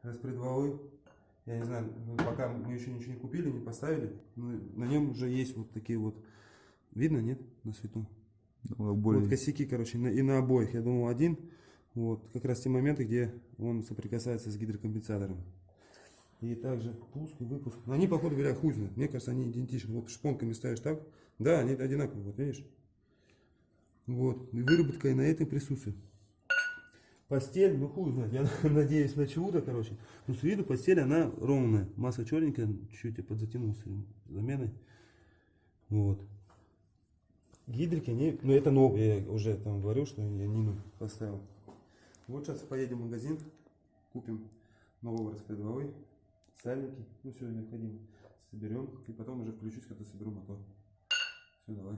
распредвалы. Я не знаю, пока мы еще ничего не купили, не поставили. Но на нем уже есть вот такие вот. Видно, нет? На свету. Вот косяки, короче, и на обоих. Я думал один. Вот как раз те моменты, где он соприкасается с гидрокомпенсатором. И также пуск и выпуск. Они, походу говоря, хуй знает. Мне кажется, они идентичны. Вот шпонками ставишь так. Да, они одинаковые, вот видишь. Вот. И выработка и на этой присутствует. Постель, ну хуй знает. Я надеюсь на чудо, короче. Но с виду постель, она ровная. Масса черненькая, чуть-чуть я подзатянулся заменой. Вот. Гидрики, они, ну это новые, я уже там говорил, что я Нину поставил. Вот сейчас поедем в магазин, купим новый распредвалы, сальники, ну все необходимо, соберем и потом уже включусь, когда соберу мотор. Все, давай.